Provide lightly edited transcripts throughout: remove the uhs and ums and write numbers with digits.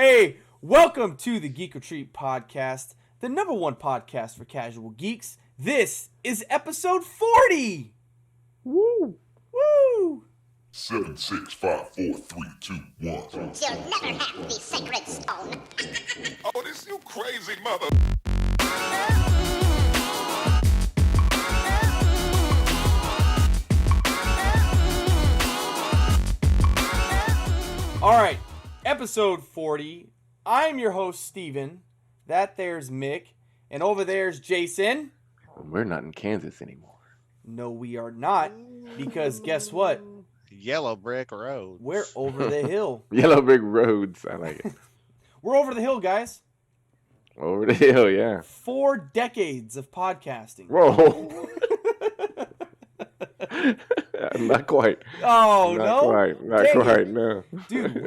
Hey, welcome to the Geek Retreat podcast, the number one podcast for casual geeks. This is episode 40. Woo! Woo! 7, 6, 5, 4, 3, 2, 1. You'll never have the sacred stone. Oh, this you crazy mother. All right, episode 40. I'm your host, Steven. That there's Mick. And over there's Jason. We're not in Kansas anymore. No, we are not. Because guess what? Yellow brick road. We're over the hill. Yellow brick roads. I like it. We're over the hill, guys. Over the hill, yeah. 4 decades of podcasting. Whoa. Not quite. Oh, Not no? quite. Not Dang quite, it. no. Dude,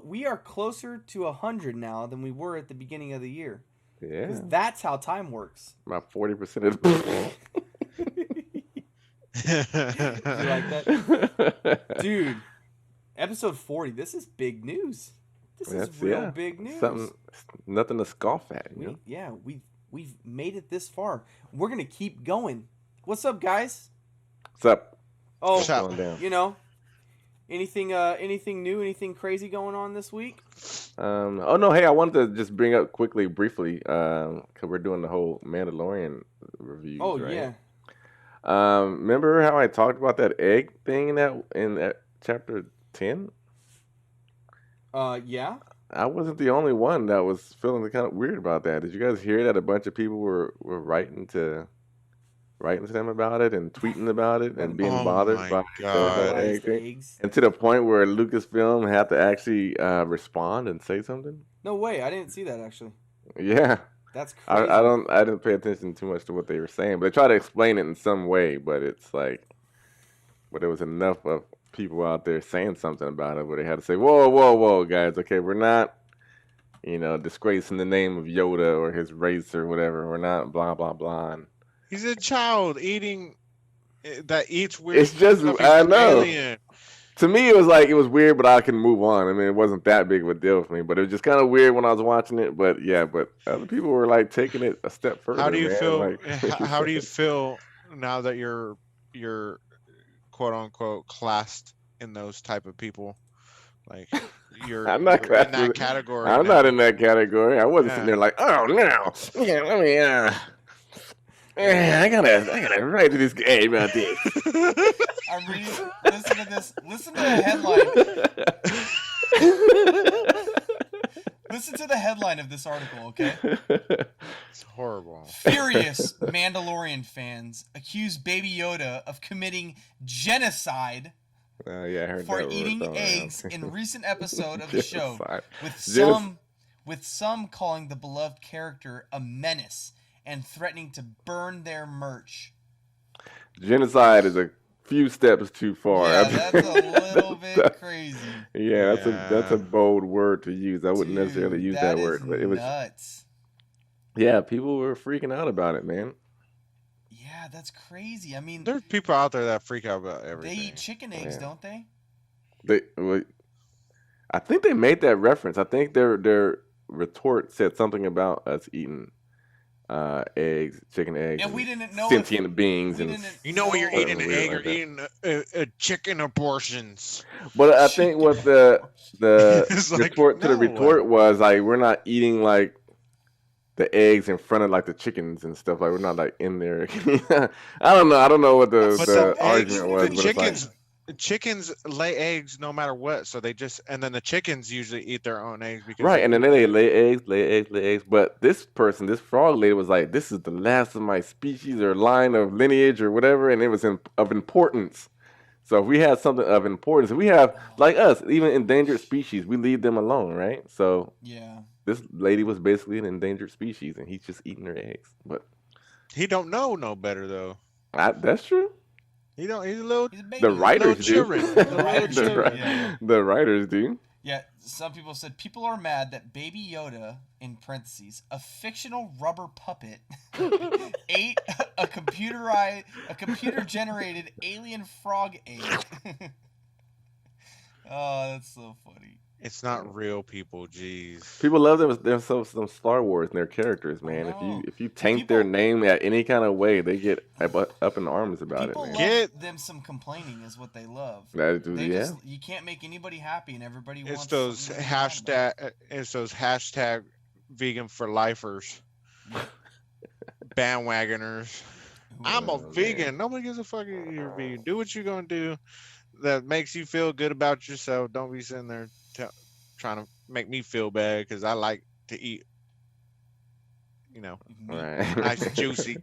we are closer to 100 now than we were at the beginning of the year. Yeah. Because that's how time works. About 40% of the... You like that? Dude, episode 40, this is big news. This is real big news. Nothing to scoff at, you know? We've made it this far. We're going to keep going. What's up, guys? What's up? Oh, What's up? Going down. you know, anything new, anything crazy going on this week? Oh, no, hey, I wanted to just bring up briefly, because we're doing the whole Mandalorian reviews, Oh, right? yeah. Remember how I talked about that egg thing in that chapter 10? Yeah. I wasn't the only one that was feeling kind of weird about that. Did you guys hear that a bunch of people were writing to them about it and tweeting about it and being bothered my by the whole God. egg thing? Eggs. And to the point where Lucasfilm had to actually respond and say something? No way. I didn't see that, actually. Yeah. That's crazy. I didn't pay attention too much to what they were saying, but they tried to explain it in some way, but there was enough of people out there saying something about it where they had to say, whoa, guys, okay, we're not, disgracing the name of Yoda or his race or whatever. We're not blah, blah, blah. And He's a child that eats weird. it's just, stuff. He's I an know. alien. To me, it was weird, but I can move on. I mean, it wasn't that big of a deal for me, but it was just kind of weird when I was watching it. But yeah, other people were like taking it a step further. How do you man. feel? Like, How do you feel now that you're quote unquote classed in those type of people? Like you're I'm not in that classed- category. I'm now. not in that category. I wasn't Yeah. sitting there like, oh no, yeah, let me, I gotta write to this guy about this. I'm reading. Listen to this. Listen to the headline. Listen to the headline of this article, okay? It's horrible. Furious Mandalorian fans accuse Baby Yoda of committing genocide Yeah, I heard for that word eating thrown eggs around. in recent episode of the show, Genocide. with some calling the beloved character a menace and threatening to burn their merch. Genocide is a few steps too far. Yeah, that's a little bit crazy. Yeah, that's a bold word to use. I wouldn't Dude, necessarily use that word, is but it was. nuts. Yeah, people were freaking out about it, man. Yeah, that's crazy. I mean, There's people out there that freak out about they everything. eat chicken eggs, Yeah. don't they? I think they made that reference. I think their retort said something about us eating eggs, chicken eggs, And we didn't know sentient beings, we and didn't You know when you're know- eating an Weird egg, like you're that. eating chicken abortions. but I think what the It's like, retort to the no. retort was like we're not eating like the eggs in front of like the chickens and stuff. Like we're not like in there. I don't know what the But the argument was. the But it's like, chickens lay eggs no matter what, so and then the chickens usually eat their own eggs because right, and then they lay eggs. But this frog lady was like, "This is the last of my species or line of lineage or whatever," and it was of importance. So if we had something of importance, we have like us, even endangered species, we leave them alone, right? So Yeah. this lady was basically an endangered species, and he's just eating her eggs. But he don't know no better though. that's true. He don't. He's a little. He's a baby. The writers do. children. The writers do, The yeah. the writers do. Yeah, some people said people are mad that Baby Yoda, in parentheses, a fictional rubber puppet, ate a computer-generated alien frog egg. Oh, that's so funny. It's not real people. Jeez. People love them Star Wars and their characters, man. know. If you taint their name at any kind of way, they get up in arms about it, People man. love them some complaining is what they love. You can't make anybody happy, and everybody wants. It's those hashtag vegan for lifers, bandwagoners. I'm a vegan. Nobody gives a fuck if you're vegan. Do what you're gonna do that makes you feel good about yourself. Don't be sitting there trying to make me feel bad because I like to eat, nice juicy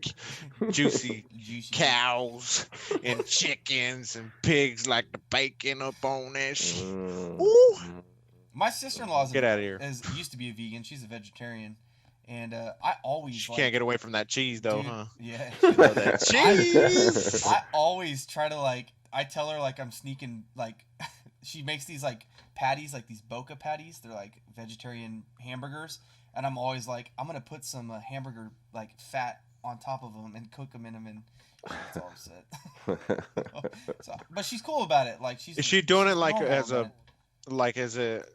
cows and chickens and pigs like the bacon up on that shit. Ooh. My sister-in-law Get out of here. used to be a vegan. She's a vegetarian. And I always she can't get away from that cheese though, huh? Yeah. That cheese. I always try to I tell her I'm sneaking she makes these patties, these Boca patties. They're vegetarian hamburgers, and I'm always I'm gonna put some hamburger fat on top of them and cook them in them, and it's all upset. But she's cool about it. Is she doing it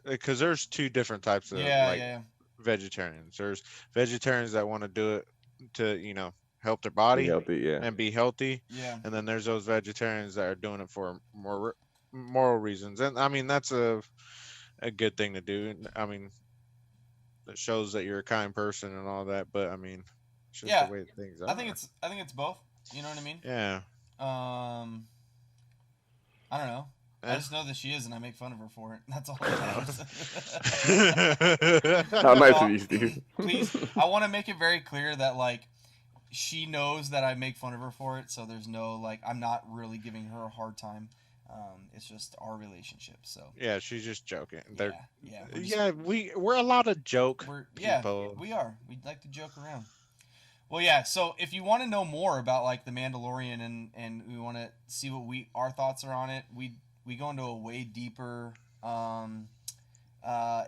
because there's two different types of vegetarians. There's vegetarians that want to do it to help their body and be healthy, and then there's those vegetarians that are doing it for more moral reasons, and I mean that's a good thing to do. I mean, it shows that you're a kind person and all that, but I mean, it's just the way things are. I think it's both. You know what I mean? Yeah. I don't know. I just know that she is, and I make fun of her for it. That's all that matters. How nice of you, Steve. Please, I want to make it very clear that she knows that I make fun of her for it, so there's no I'm not really giving her a hard time. It's just our relationship. So yeah, she's just joking. We're allowed to joke. Yeah, we are. We like to joke around. Well, yeah. So if you want to know more about the Mandalorian and we want to see what our thoughts are on it, we go into a way deeper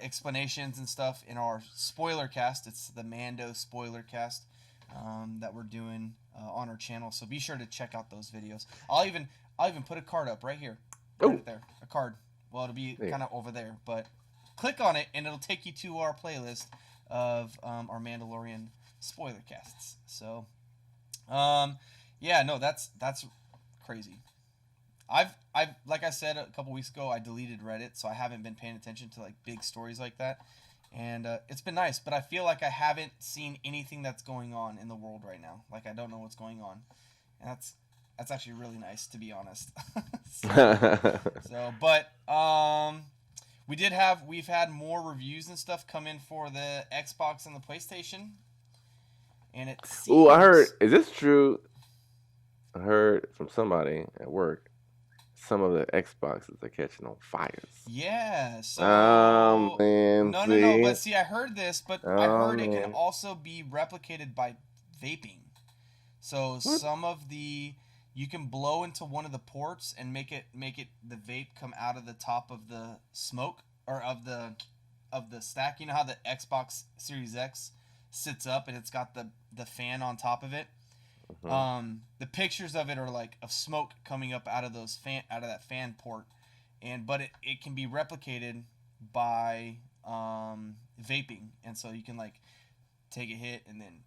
explanations and stuff in our spoiler cast. It's the Mando spoiler cast that we're doing on our channel. So be sure to check out those videos. I'll even put a card up right here, right there, a card. Well, it'll be kind of over there, but click on it and it'll take you to our playlist of our Mandalorian spoiler casts. So, that's crazy. I've like I said a couple weeks ago, I deleted Reddit, so I haven't been paying attention to big stories like that, and it's been nice. But I feel like I haven't seen anything that's going on in the world right now. I don't know what's going on, and that's actually really nice, to be honest. We've had more reviews and stuff come in for the Xbox and the PlayStation, and it seems... Ooh, I heard. Is this true? I heard from somebody at work. Some of the Xboxes are catching on fires. Yeah. So man, no. But see, I heard this, but I heard it can also be replicated by vaping. So some of you can blow into one of the ports and make it the vape come out of the top of the smoke or of the stack. You know how the Xbox Series X sits up and it's got the fan on top of it. The pictures of it are of smoke coming up out of that fan port, but it can be replicated by vaping, and so you can take a hit and then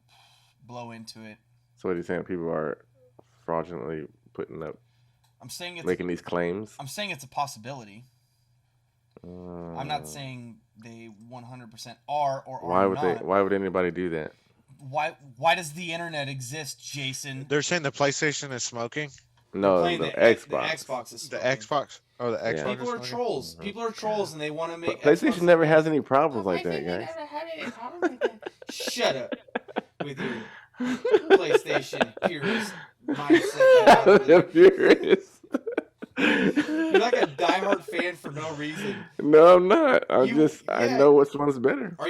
blow into it. So what are you saying? People are fraudulently making these claims? I'm saying it's a possibility. I'm not saying they 100% are or not. Why would anybody do that? Why does the internet exist, Jason? They're saying the PlayStation is smoking. No, the Xbox. The Xbox is smoking. The Xbox. Oh, the Xbox. People are trolls. People are trolls, and they want to make. But PlayStation Xbox never has any problems like that, guys. Never had any problems like that. Shut up with your PlayStation purist mindset. Purist. You're like a diehard fan for no reason. No, I'm not. I know which one's better. All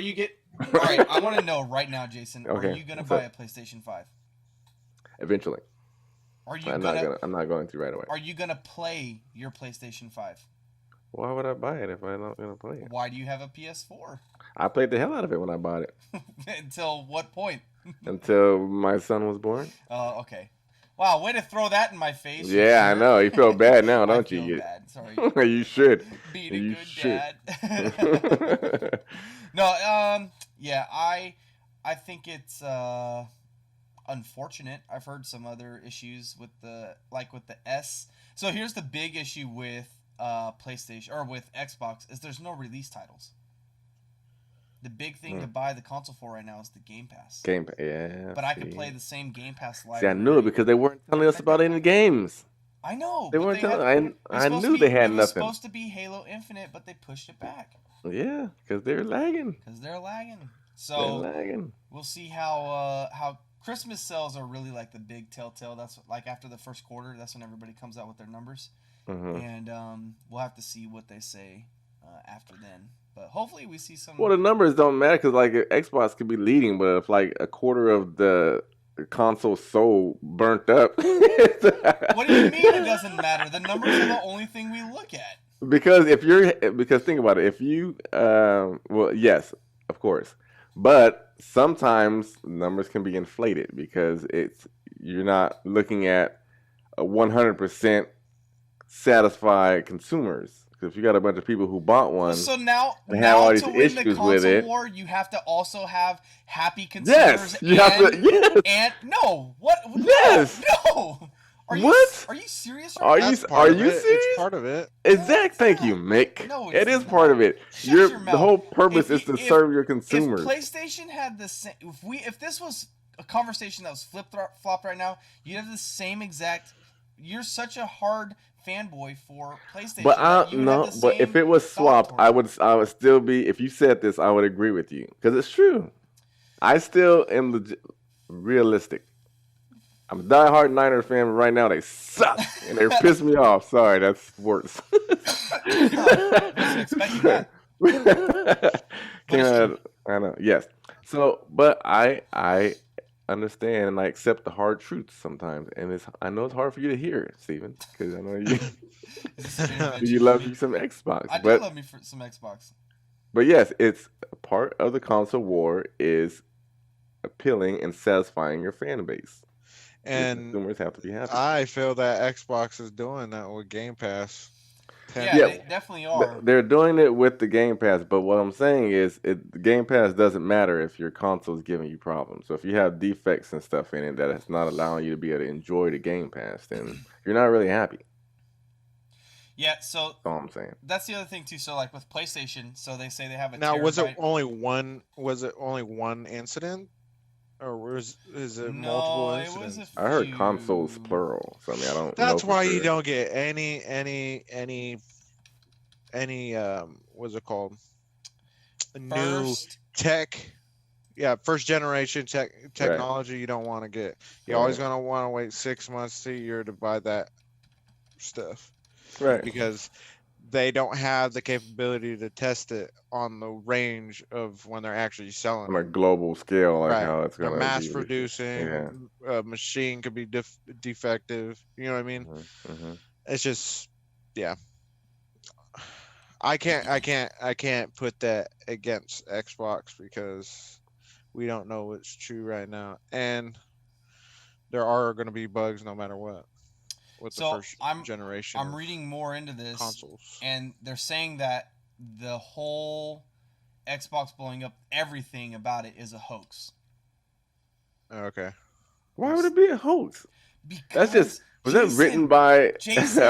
right, I want to know right now, Jason. Okay, are you gonna buy a PlayStation 5? Eventually. I'm not going to right away. Are you gonna play your PlayStation 5? Why would I buy it if I'm not gonna play it? Why do you have a PS4? I played the hell out of it when I bought it. Until what point? Until my son was born. Oh, okay. Wow, way to throw that in my face. Yeah, I know. You feel bad now, don't I you? feel bad. Sorry. You should. Being a good dad. No, yeah, I think it's unfortunate. I've heard some other issues with the S. So here's the big issue with PlayStation or with Xbox is there's no release titles. The big thing to buy the console for right now is the Game Pass. Yeah. But I could play the same Game Pass library. See, I knew it because they weren't telling us about any games. I know. They weren't telling. I knew they had nothing. It was supposed to be Halo Infinite, but they pushed it back. Yeah, because they're lagging. So we'll see how Christmas sales are really like the big telltale. That's like after the first quarter. That's when everybody comes out with their numbers, and we'll have to see what they say after then. But hopefully we see some. Well, the numbers don't matter because like Xbox could be leading, but if like a quarter of the console sold burnt up. What do you mean it doesn't matter? The numbers are the only thing we look at. Because think about it. If you well, yes, of course, but sometimes numbers can be inflated because you're not looking at 100% satisfied consumers. If you got a bunch of people who bought one, so now have all these to win issues the console with it, war, you have to also have happy consumers. Yes, you have to. Yes. And no, what? Yes. No. Are you serious? Are you serious? It's part of it. Exactly. Thank you, Mick. No, it is part of it. The whole purpose is to serve your consumers. If PlayStation had the same, if this was a conversation that was flopped right now, you'd have the same exact. You're such a hard fanboy for PlayStation. But but if it was swapped, I would still be. If you said this, I would agree with you because it's true. I still am realistic. I'm a diehard Niners fan, but right now they suck and they're pissing me off. Sorry, that's worse. Wasn't expecting that. I know. Yes. So, but I understand and I accept the hard truths sometimes, and I know it's hard for you to hear, Steven, because I know you love you some Xbox. I do love me for some Xbox. But yes, it's part of the console war is appealing and satisfying your fan base. And consumers have to be happy. I feel that Xbox is doing that with Game Pass. Yeah, they definitely are. They're doing it with the Game Pass, but what I'm saying is the Game Pass doesn't matter if your console is giving you problems. So if you have defects and stuff in it that it's not allowing you to be able to enjoy the Game Pass, then you're not really happy. Yeah, so that's all I'm saying. That's the other thing too. So like with PlayStation, so they say they have a now. Was it only one incident? Or is it multiple incidents? I heard consoles plural. So I mean, I don't. That's why you don't get any what's it called? New tech. Yeah, first generation technology. Right. You don't want to get. You're always gonna want to wait 6 months to a year to buy that stuff. Right. Because they don't have the capability to test it on the range of when they're actually selling on a global scale, like right. how it's going to be mass producing. Yeah. A machine could be defective. You know what I mean? Mm-hmm. It's just, yeah. I can't put that against Xbox because we don't know what's true right now, and there are going to be bugs no matter what. With the first generation. I'm reading more into this consoles, and they're saying that the whole Xbox blowing up, everything about it is a hoax. Okay. Why would it be a hoax? Because that's just that written by a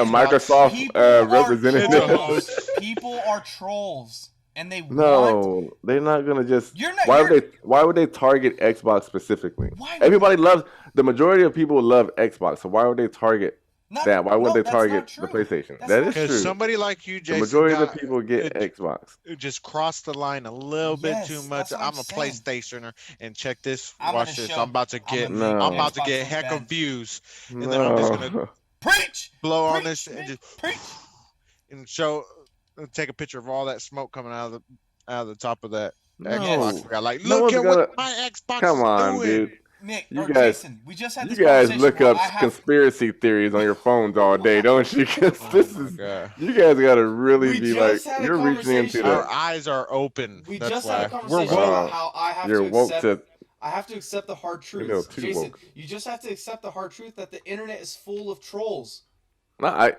Microsoft representative? People are trolls. And they're not gonna just. Why would they target Xbox specifically? The majority of people love Xbox, so why would they target that? Why wouldn't they target the PlayStation? That is true. Because somebody like you, Jason, the majority of the people get Xbox. It just crossed the line a little bit too much. I'm a PlayStationer, and check this. Watch this. I'm about to get heck of views, and then I'm just gonna blow on this and just and show. Take a picture of all that smoke coming out of the top of that Xbox. Like, look at what my Xbox is doing. Dude. Nick, Jason, we just had this conversation. You guys look up conspiracy theories on your phones all day, don't you? Because you guys got to really be like, you're reaching into our eyes are open. We just had a conversation about how I have to accept I have to accept the hard truth. Jason, you just have to accept the hard truth that the internet is full of trolls. No, I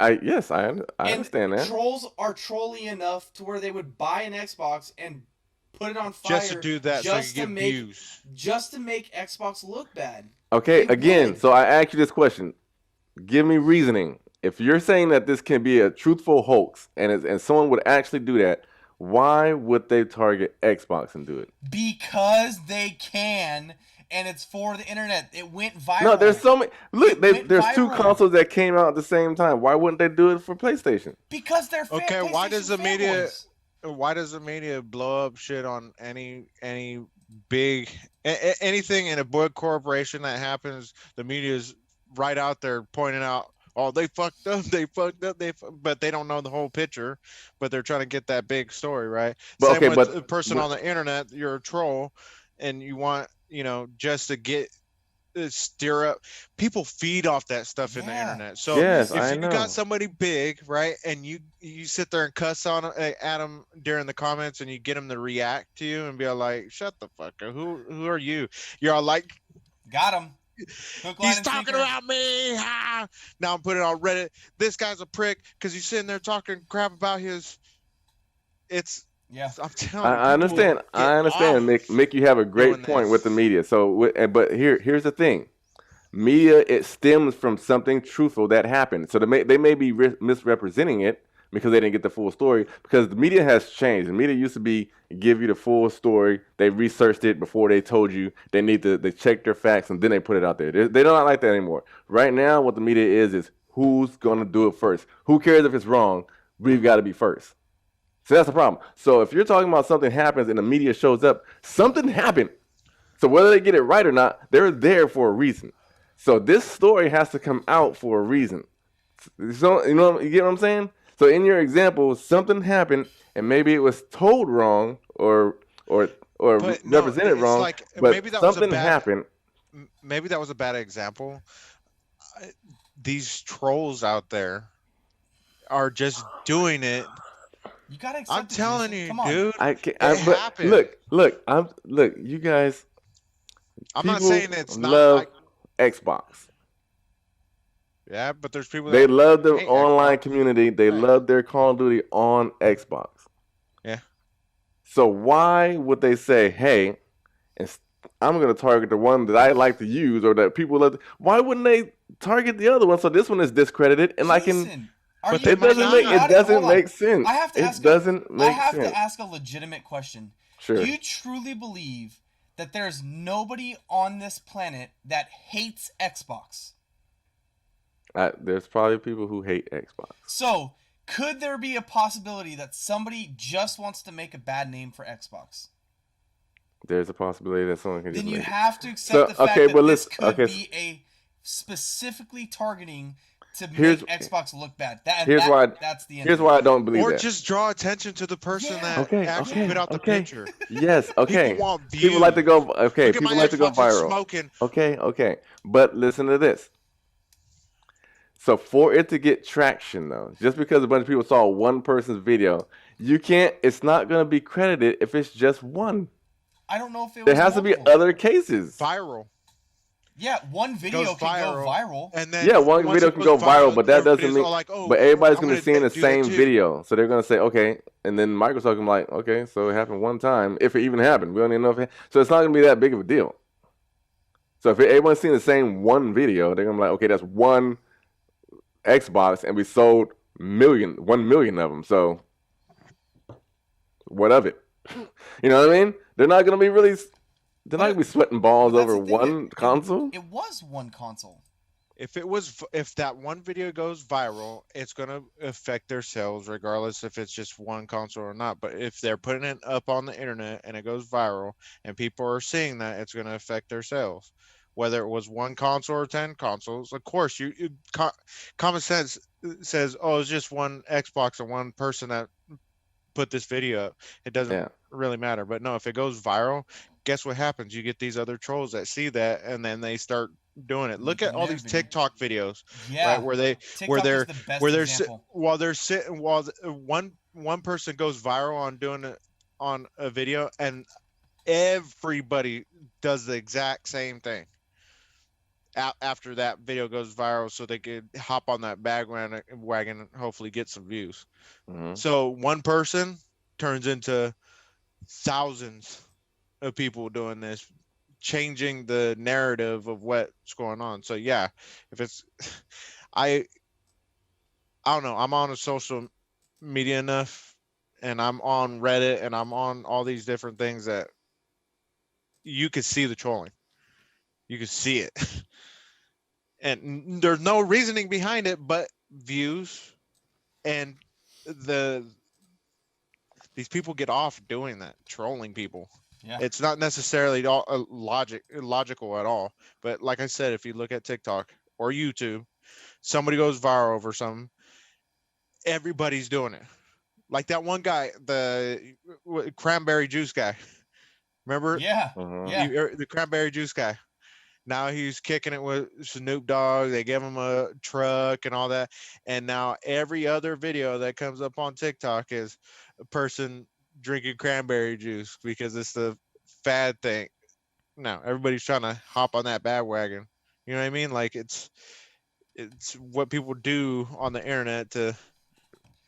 understand that. Trolls are trolly enough to where they would buy an Xbox and put it on fire just to do that, just to make views, just to make Xbox look bad. Okay, again, so I ask you this question: give me reasoning. If you're saying that this can be a truthful hoax, and someone would actually do that, why would they target Xbox and do it? Because they can, and it's for the internet. It went viral. No, there's so many. Look, there's two consoles that came out at the same time. Why wouldn't they do it for PlayStation? Because they're okay. Why does the media? Why does the media blow up shit on any big anything in a big corporation that happens? The media's right out there pointing out, oh, they fucked up, but they don't know the whole picture, but they're trying to get that big story, right? But, Same with a person on the internet, you're a troll, and you want, just to get stir up. People feed off that stuff in the internet. So yes, if you got somebody big, right, and you sit there and cuss on at them during the comments, and you get them to react to you and be like, shut the fuck up. Who are you? You're all like, got him. He's talking about me. Ah. Now I'm putting it on Reddit. This guy's a prick because he's sitting there talking crap about his. I'm telling you. I understand, Mick. Mick, you have a great point with the media. So, but here's the thing: media, it stems from something truthful that happened. So they may be misrepresenting it because they didn't get the full story. Because the media has changed. The media used to give you the full story. They researched it before they told you. They check their facts and then they put it out there. They don't like that anymore. Right now, what the media is who's gonna do it first. Who cares if it's wrong? We've got to be first. So that's the problem. So if you're talking about something happens and the media shows up, something happened. So whether they get it right or not, they're there for a reason. So this story has to come out for a reason. So you get what I'm saying? So in your example, something happened and maybe it was told wrong or represented wrong, like, but maybe that something happened. Maybe that was a bad example. These trolls out there are just doing it. You gotta accept I'm telling you, dude. Look, you guys. I'm not saying it's not love Xbox. Yeah, but there's people. They love the online community. They love their Call of Duty on Xbox. Yeah. So why would they say, "Hey, I'm going to target the one that I like to use or that people love"? Why wouldn't they target the other one so this one is discredited and I can? But it doesn't make sense. I have to ask a legitimate question. Sure. Do you truly believe that there's nobody on this planet that hates Xbox? There's probably people who hate Xbox. So, could there be a possibility that somebody just wants to make a bad name for Xbox? There's a possibility that someone can just Then you have to accept the fact that this could be a specifically targeting to make Xbox look bad. That's the end. Here's why I don't believe that. Or just draw attention to the person that actually put out the picture. Yes, okay. People want views. People like to go. Okay, people like to go viral. Smoking. Okay. But listen to this. So for it to get traction, though, just because a bunch of people saw one person's video, you can't. It's not going to be credited if it's just one. I don't know if it. There has to be other cases. Viral. Yeah, one video can go viral. And then one video can go viral, but that doesn't mean. Like, but everybody's going to see the same video, so they're going to say, okay. And then Microsoft can be like, okay, so it happened one time, if it even happened. We don't even know if it. So it's not going to be that big of a deal. So if everyone's seeing the same one video, they're going to be like, okay, that's one Xbox, and we sold 1 million of them. So what of it? You know what I mean? They're not going to be really. They're not gonna be sweating balls over one console. It was one console. If that one video goes viral, it's gonna affect their sales regardless if it's just one console or not. But if they're putting it up on the internet and it goes viral and people are seeing that, it's gonna affect their sales. Whether it was one console or 10 consoles, of course, common sense says, oh, it's just one Xbox and one person that put this video up. It doesn't really matter. But no, if it goes viral, guess what happens? You get these other trolls that see that and then they start doing it. Look at all these TikTok videos, right? While one person goes viral on doing it on a video, and everybody does the exact same thing after that video goes viral, so they could hop on that bandwagon and hopefully get some views. So one person turns into thousands of people doing this, changing the narrative of what's going on. So yeah, if it's I don't know, I'm on a social media enough, and I'm on Reddit, and I'm on all these different things that you could see the trolling. You could see it. And there's no reasoning behind it but views, and these people get off doing that, trolling people. Yeah. It's not necessarily all logical at all. But like I said, if you look at TikTok or YouTube, somebody goes viral over something, everybody's doing it. Like that one guy, the cranberry juice guy. Remember? Yeah. Yeah. The cranberry juice guy. Now he's kicking it with Snoop Dogg. They give him a truck and all that. And now every other video that comes up on TikTok is a person drinking cranberry juice because it's the fad thing. No, everybody's trying to hop on that bandwagon. You know what I mean? Like it's what people do on the internet to.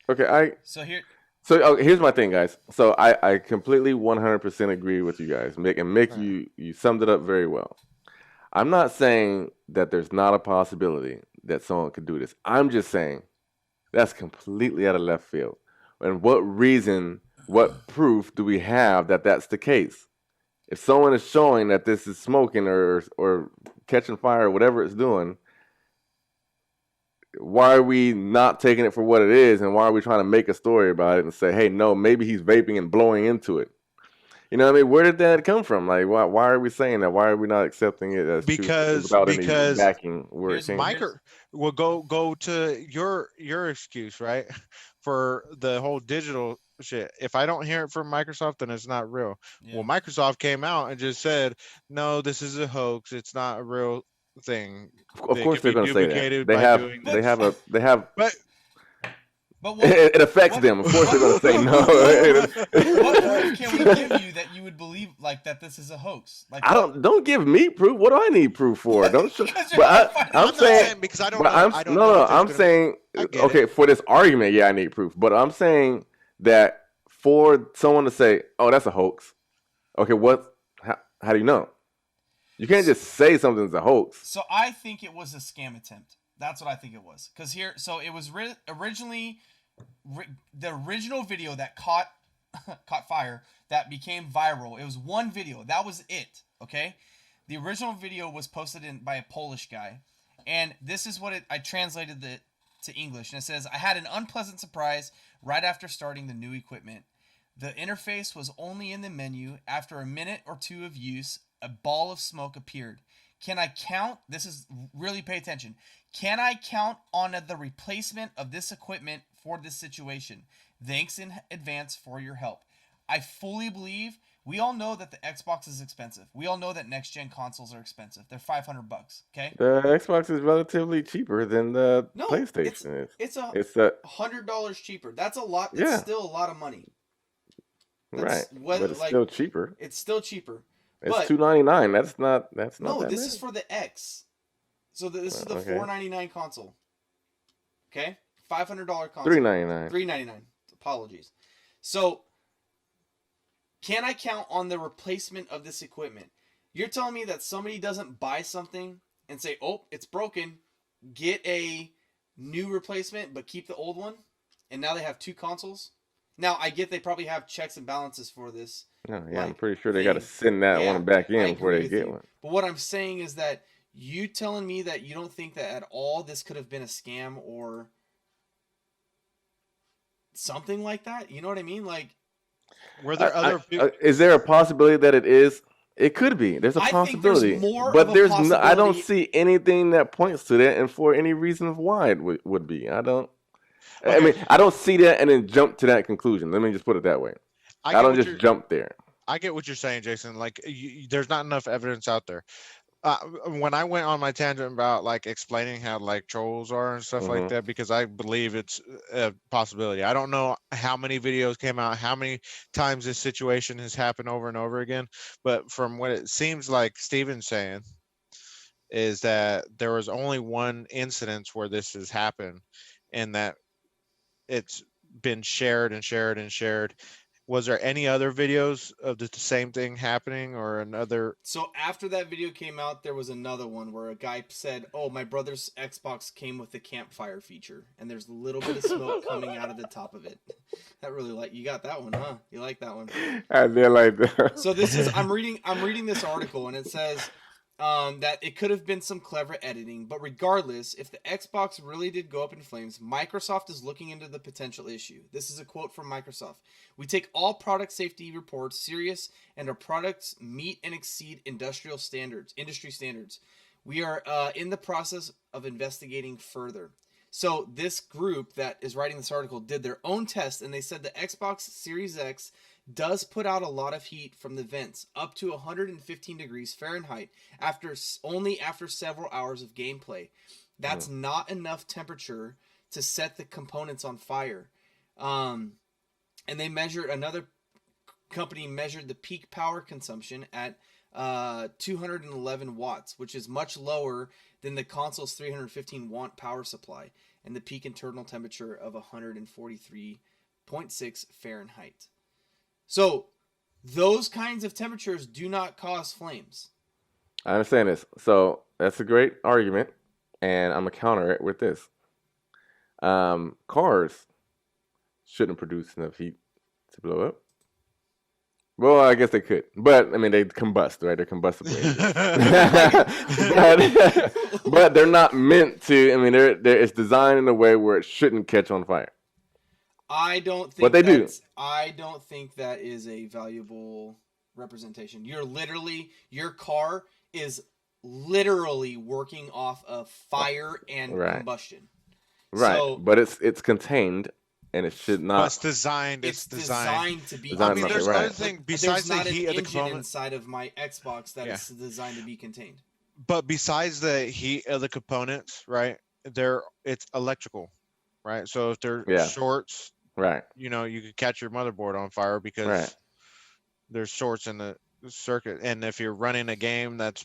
Okay, here's my thing, guys. So I completely 100% agree with you guys, Mick. And Mick, right. you summed it up very well. I'm not saying that there's not a possibility that someone could do this. I'm just saying that's completely out of left field. And what reason, what proof do we have that that's the case? If someone is showing that this is smoking or catching fire or whatever it's doing, why are we not taking it for what it is, and why are we trying to make a story about it and say, hey, no, maybe he's vaping and blowing into it? You know what I mean? Where did that come from? Like, why are we saying that? Why are we not accepting it as because without any backing where it came from? Well, go to your excuse, right, for the whole digital shit. If I don't hear it from Microsoft, then it's not real. Yeah. Well, Microsoft came out and just said, no, this is a hoax. It's not a real thing. Of course they're going to say that. They have. But it affects them. Of course, they're going to say no. What proof can we give you that you would believe like that this is a hoax? Like, don't give me proof. What do I need proof for? I'm saying because I don't know. I'm saying okay for this argument. Yeah, I need proof. But I'm saying that for someone to say, "Oh, that's a hoax." Okay, how do you know? You can't just say something's a hoax. So I think it was a scam attempt. That's what I think it was. Because so it was originally the original video that caught fire, that became viral. It was one video. That was it. Okay? The original video was posted by a Polish guy. And this is what I translated it to English. And it says, I had an unpleasant surprise right after starting the new equipment. The interface was only in the menu. After a minute or two of use, a ball of smoke appeared. Can I count? This is really pay attention. Can I count on the replacement of this equipment for this situation? Thanks in advance for your help. I fully believe we all know that the Xbox is expensive. We all know that next gen consoles are expensive. They're $500. Okay. The Xbox is relatively cheaper than the PlayStation. It's $100 cheaper. That's a lot. That's still a lot of money. Right. But it's still cheaper. It's still cheaper. It's $299. That's not. No, this is for the X. So this is the $499 console. Okay, $500 console. $399. $399. Apologies. So, can I count on the replacement of this equipment? You're telling me that somebody doesn't buy something and say, "Oh, it's broken. Get a new replacement, but keep the old one," and now they have two consoles. Now I get they probably have checks and balances for this. No, yeah, I'm pretty sure they got to send that one back in before they get one. But what I'm saying is that you telling me that you don't think that at all this could have been a scam or something like that? You know what I mean? Like, were there other? Is there a possibility that it is? It could be. There's a possibility, but I don't see anything that points to that, and for any reason why it would be. I don't. Okay. I mean, I don't see that and then jump to that conclusion. Let me just put it that way. I don't just jump there. I get what you're saying, Jason. Like, there's not enough evidence out there. when I went on my tangent about like explaining how like trolls are and stuff like that, because I believe it's a possibility. I don't know how many videos came out, how many times this situation has happened over and over again, but from what it seems like Steven's saying is that there was only one incident where this has happened, and that it's been shared and shared and shared. Was there any other videos of the same thing happening or another? So after that video came out, there was another one where a guy said, "Oh, my brother's Xbox came with the campfire feature, and there's a little bit of smoke coming out of the top of it." That really you got that one, huh? You like that one? I did like that. So this is I'm reading this article, and it says that it could have been some clever editing, but regardless, if the Xbox really did go up in flames, Microsoft is looking into the potential issue. This is a quote from Microsoft. "We take all product safety reports serious, and our products meet and exceed industry standards. We are in the process of investigating further." So this group that is writing this article did their own test, and they said the Xbox Series X does put out a lot of heat from the vents, up to 115 degrees Fahrenheit, after several hours of gameplay. That's not enough temperature to set the components on fire. And another company measured the peak power consumption at 211 watts, which is much lower than the console's 315 watt power supply, and the peak internal temperature of 143.6 Fahrenheit. So those kinds of temperatures do not cause flames. I understand this. So that's a great argument, and I'm going to counter it with this. Cars shouldn't produce enough heat to blow up. Well, I guess they could. But, I mean, they combust, right? They're combustible. but they're not meant to. I mean, it's designed in a way where it shouldn't catch on fire. I don't think but they do. I don't think that is a valuable representation. Your car is literally working off of fire and combustion. Right. So, but it's contained, and it should not. It's designed to be. I mean, there's another thing besides the heat of the component inside of my Xbox that is designed to be contained. But besides the heat of the components, right? It's electrical, right? So if they're shorts, right, you could catch your motherboard on fire because there's shorts in the circuit. And if you're running a game that's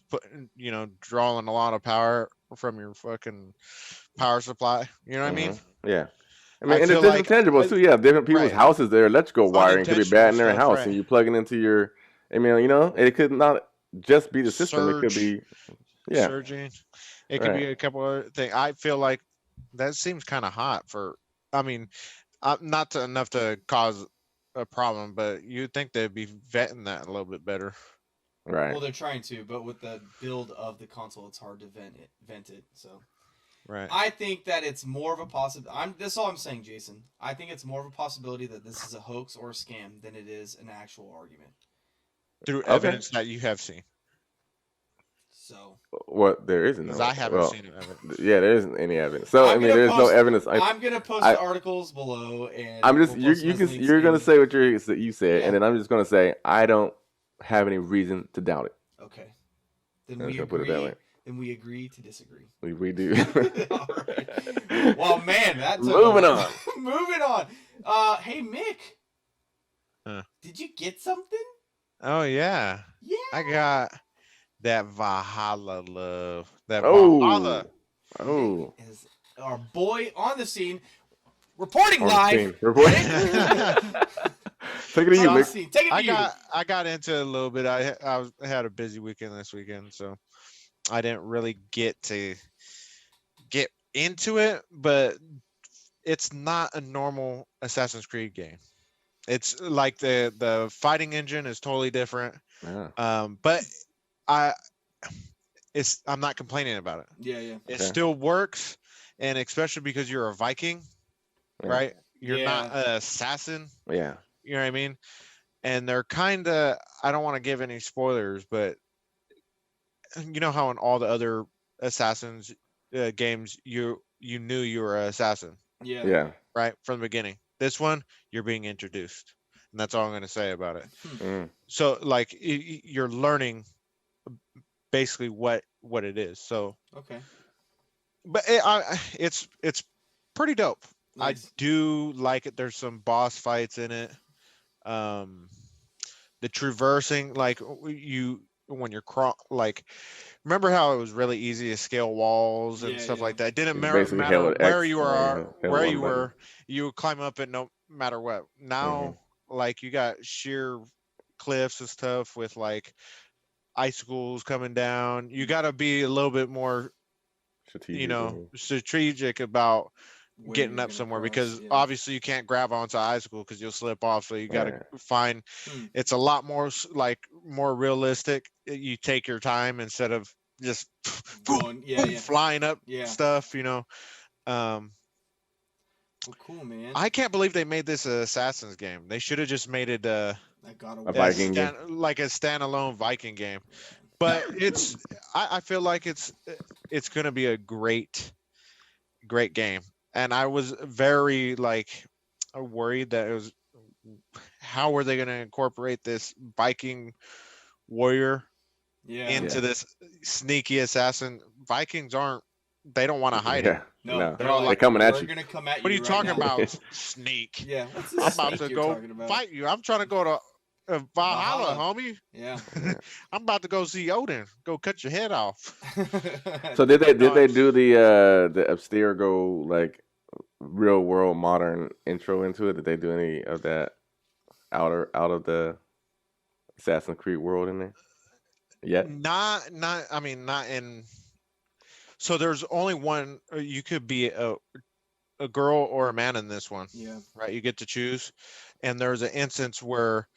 drawing a lot of power from your fucking power supply, you know what I mean? Yeah. I mean, and it's different intangibles too. Yeah, different people's houses, their electrical wiring could be bad in their house, and you plug it into your. I mean, it could not just be the system. It could be, surging. It could be a couple other things. I feel like that seems kind of hot for. I mean, not enough to cause a problem, but you'd think they'd be vetting that a little bit better. Right. Well, they're trying to, but with the build of the console, it's hard to vent it. So. Right. I think that it's more of a possibility. That's all I'm saying, Jason. I think it's more of a possibility that this is a hoax or a scam than it is an actual argument. Through evidence that you have seen. So. What there isn't. Because I haven't seen evidence. Yeah, there isn't any evidence. So I mean, there's no evidence. I'm gonna post the articles below, and I'm just you're gonna say what you said, and then I'm just gonna say I don't have any reason to doubt it. Okay. Then we agree. Put it that way. Then we agree to disagree. We do. All right. Well, man, that's moving on. Moving on. Hey Mick. Did you get something? Oh yeah. Yeah. I got that Valhalla love. That Valhalla. Oh. Is our boy on the scene, reporting live. Take it to you, Mick. Take it to you. I got into it a little bit. I had a busy weekend this weekend, so I didn't really get into it, but it's not a normal Assassin's Creed game. It's like the fighting engine is totally different. Yeah. But I'm not complaining about it. Yeah. It still works, and especially because you're a Viking, right? You're not an assassin. Yeah. You know what I mean? And they're kind of, I don't want to give any spoilers, but you know how in all the other Assassins games, you knew you were an assassin. Yeah. Right from the beginning. This one, you're being introduced, and that's all I'm going to say about it. So, like, you're learning basically what it is. So okay, but it's pretty dope. nice. I do like it. There's some boss fights in it. The traversing, like you when you're like, remember how it was really easy to scale walls and stuff like that. It didn't matter where you were, you would climb up it no matter what. Now, like you got sheer cliffs and stuff with like icicles coming down. You got to be a little bit more, strategic about getting up somewhere because obviously you can't grab onto an icicle because you'll slip off. So you got to find. It's a lot more like more realistic. You take your time instead of just flying up stuff. Well, cool, man. I can't believe they made this an Assassin's game. They should have just made it a Viking game, like a standalone Viking game. But I feel like it's gonna be a great game. And I was very like worried that it was how were they gonna incorporate this Viking warrior into this sneaky assassin. Vikings they don't want to hide it. No, they're all like, coming at you. Gonna come at you. What are you right talking now? about? Sneak. Yeah, I'm about to go fight you. I'm trying to go to Valhalla, homie. Yeah. I'm about to go see Odin. Go cut your head off. So did they do the Abstergo like real world modern intro into it? Did they do any of that out of the Assassin's Creed world in there? Yeah. Not I mean not in. So there's only one. You could be a girl or a man in this one. Yeah. Right. You get to choose, and there's an instance where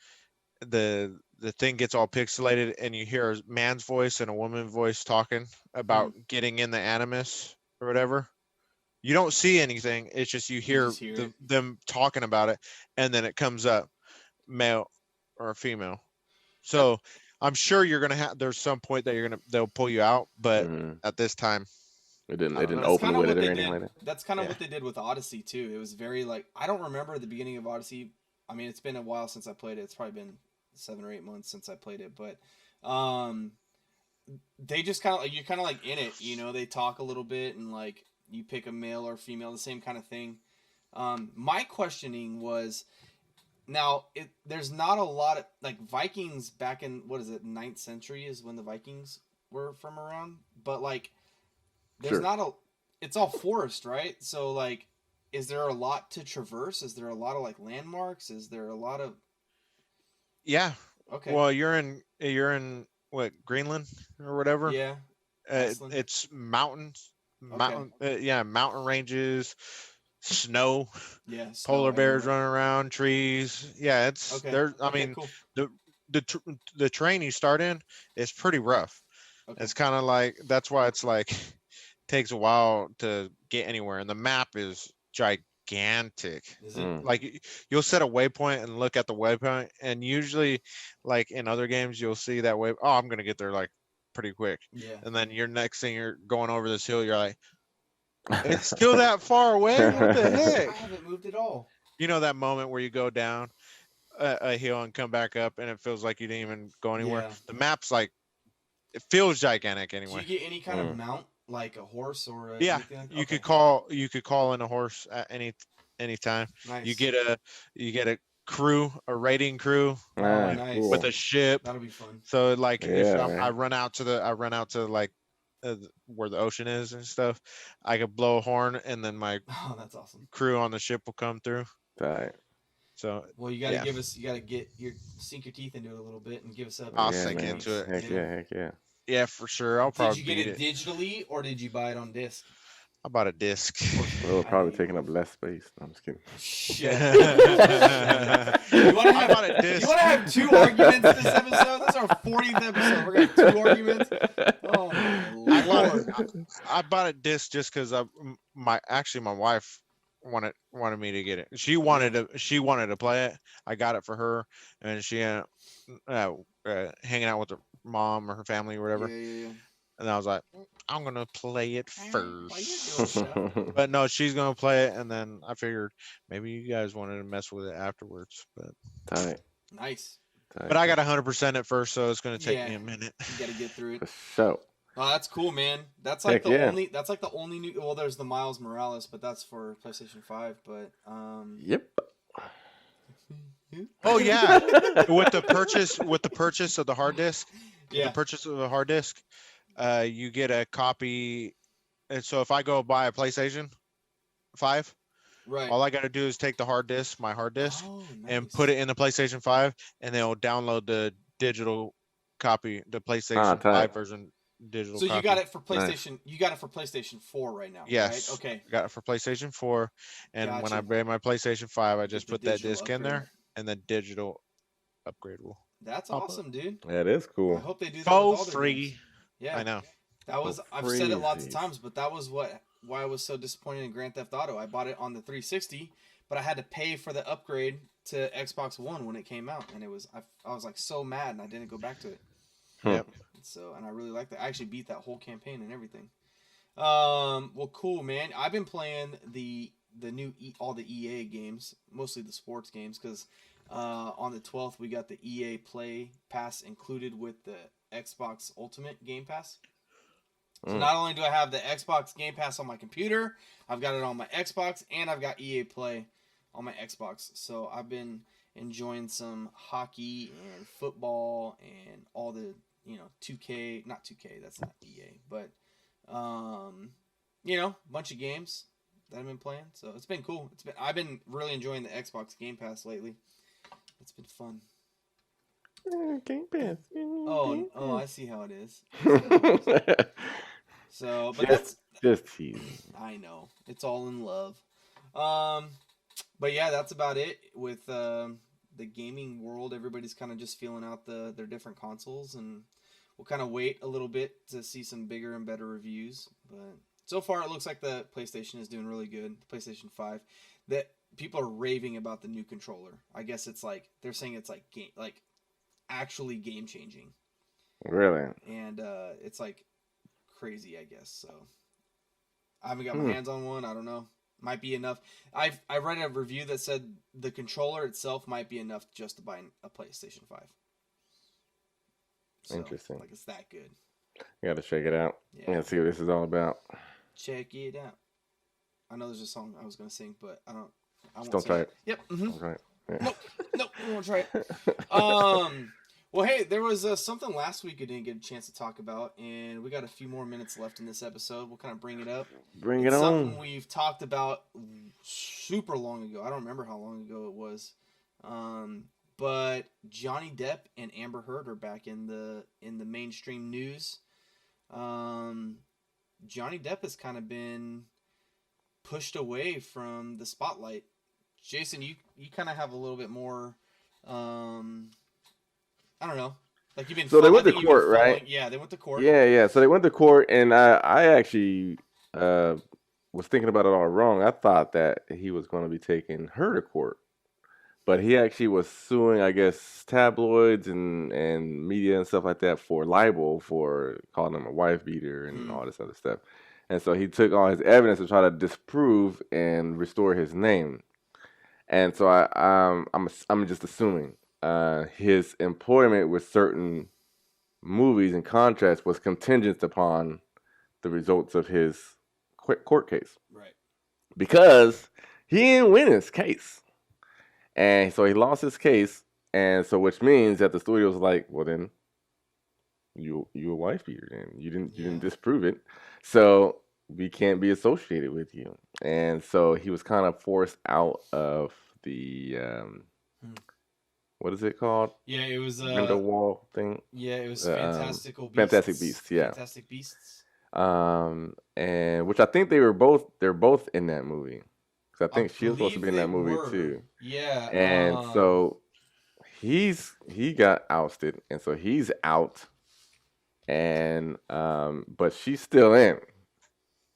the thing gets all pixelated, and you hear a man's voice and a woman's voice talking about getting in the Animus or whatever. You don't see anything. It's just you hear them talking about it, and then it comes up, male or female. So I'm sure you're gonna have. There's some point that they'll pull you out, but at this time, it didn't open with it or anything like that. That's kind of what they did with Odyssey too. It was very like I don't remember the beginning of Odyssey. I mean, it's been a while since I played it. It's probably been 7 or 8 months since I played it, but they just kind of like you're kind of like in it. They talk a little bit and like you pick a male or female, the same kind of thing. My questioning was. Now, there's not a lot of, like, Vikings back in, 9th century is when the Vikings were from around? But, like, there's not it's all forest, right? So, like, is there a lot to traverse? Is there a lot of, like, landmarks? Is there a lot of... Yeah. Okay. Well, you're in what, Greenland or whatever? Yeah. It's mountains. Mountain ranges. Snow, polar bears running around, trees. Yeah, it's there. I mean, cool. the terrain you start in is pretty rough. It's kind of like that's why it's like takes a while to get anywhere, and the map is gigantic. Is it? Like you'll set a waypoint and look at the waypoint, and usually, like in other games, you'll see that way. Oh, I'm gonna get there like pretty quick. Yeah. And then your next thing you're going over this hill, you're like. It's still that far away. What the heck? I haven't moved at all. You know that moment where you go down a hill and come back up, and it feels like you didn't even go anywhere. Yeah. The map's like it feels gigantic anyway. Do you get any kind of mount, like a horse or? You could call in a horse at any time. Nice. You get a crew, a raiding crew, nice. With a ship. That'll be fun. So like if I run out to like. Where the ocean is and stuff, I could blow a horn and then my that's awesome. Crew on the ship will come through. Right. So well, you gotta sink your teeth into it a little bit and give us up. I'll sink into it. Heck yeah. Yeah, for sure. I'll probably. Did you get it digitally or did you buy it on disc? I bought a disc. Well, probably taking up less space. No, I'm just kidding. Shit. You want to have 2 arguments this episode? This is our 40th episode. We're going to have 2 arguments? Oh, my Lord. I bought a disc just because my wife wanted me to get it. She wanted to play it. I got it for her, and she hanging out with her mom or her family or whatever. Yeah. And I was like, I'm gonna play it first. But no, she's gonna play it, and then I figured maybe you guys wanted to mess with it afterwards. But nice. But I got 100% at first, so it's gonna take me a minute. You gotta get through it. So. Oh, that's cool, man. That's like only. That's like the only new. Well, there's the Miles Morales, but that's for PlayStation 5. But Yep. Oh yeah, with the purchase of the hard disk. Yeah. The purchase of the hard disk, you get a copy. And so if I go buy a PlayStation 5, right, all I got to do is take the hard disk, my hard disk, and put it in the PlayStation 5, and they'll download the digital copy, the PlayStation 5 version digital. So copy. You got it for PlayStation. Nice. You got it for PlayStation 4 right now. Yes. Right? Okay. Got it for PlayStation 4, and when I buy my PlayStation 5, I just put that disc in there, and the digital upgradable. That's awesome, dude. That is cool. I hope they do that with all their free. Games. Yeah, I know. That was I've said it lots of times, but that was why I was so disappointed in Grand Theft Auto. I bought it on the 360, but I had to pay for the upgrade to Xbox One when it came out, and it was I was like so mad, and I didn't go back to it. Yep. So, and I really liked that. I actually beat that whole campaign and everything. Well, cool, man. I've been playing the new all the EA games, mostly the sports games, because on the 12th we got the EA Play Pass included with the Xbox Ultimate Game Pass. So not only do I have the Xbox Game Pass on my computer, I've got it on my Xbox, and I've got EA Play on my Xbox. So I've been enjoying some hockey and football and all the 2K, not 2K, that's not EA, but a bunch of games that I've been playing. So it's been cool. I've been really enjoying the Xbox Game Pass lately. It's been fun. Game Pass. Oh, I see how it is. So, but just teasing. I know, it's all in love. But yeah, that's about it with the gaming world. Everybody's kind of just feeling out their different consoles, and we'll kind of wait a little bit to see some bigger and better reviews. But so far, it looks like the PlayStation is doing really good. The PlayStation 5, that people are raving about the new controller. I guess it's like they're saying it's like actually game changing. Really? And it's like crazy, I guess. So I haven't got my hands on one. I don't know. Might be enough. I read a review that said the controller itself might be enough just to buy a PlayStation 5. So, interesting. Like it's that good. You got to check it out. Yeah. See what this is all about. Check it out. I know there's a song I was gonna sing, but I won't don't try it. Yep. Mm-hmm. Don't try it. Yeah. Nope. We won't try it. Well, hey, there was something last week I didn't get a chance to talk about, and we got a few more minutes left in this episode. We'll kind of bring it up. Bring it on. Something we've talked about super long ago. I don't remember how long ago it was. But Johnny Depp and Amber Heard are back in the mainstream news. Johnny Depp has kind of been pushed away from the spotlight. Jason, you kind of have a little bit more. I don't know. Like you've been. So they went to court, right? Yeah, they went to court. Yeah. So they went to court, and I actually was thinking about it all wrong. I thought that he was going to be taking her to court, but he actually was suing, I guess, tabloids and media and stuff like that for libel, for calling him a wife beater and all this other stuff. And so he took all his evidence to try to disprove and restore his name. And so I'm just assuming his employment with certain movies and contracts was contingent upon the results of his court case. Right. Because he didn't win his case. And so he lost his case, and so which means that the studio was like, well then, you a wife beater then. You didn't disprove it. So we can't be associated with you. And so he was kind of forced out of the what is it called? Yeah, it was window wall thing. Yeah, it was Fantastic Beasts. Fantastic Beasts, yeah. Fantastic Beasts. And which I think they're both in that movie. Because I think she was supposed to be in that movie too. Yeah. And so he got ousted, and so he's out. And but she's still in.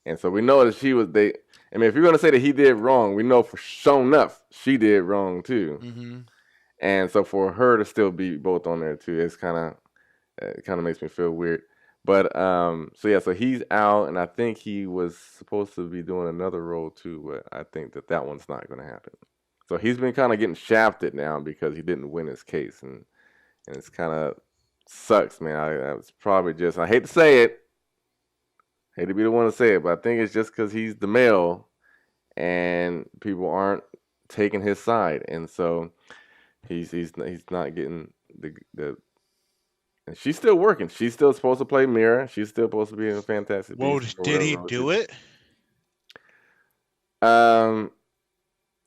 And so we know that I mean, if you're gonna say that he did wrong, we know for sure enough she did wrong too. Mm-hmm. And so for her to still be both on there too, it kind of makes me feel weird. But so he's out, and I think he was supposed to be doing another role too, but I think that one's not going to happen. So he's been kind of getting shafted now because he didn't win his case, and and it's kind of sucks, man. I was probably just, I hate to say it, hate to be the one to say it, but I think it's just because he's the male, and people aren't taking his side, and so he's not getting the. And she's still working. She's still supposed to play Mira. She's still supposed to be in a Fantastic Beasts. Well, did he do it?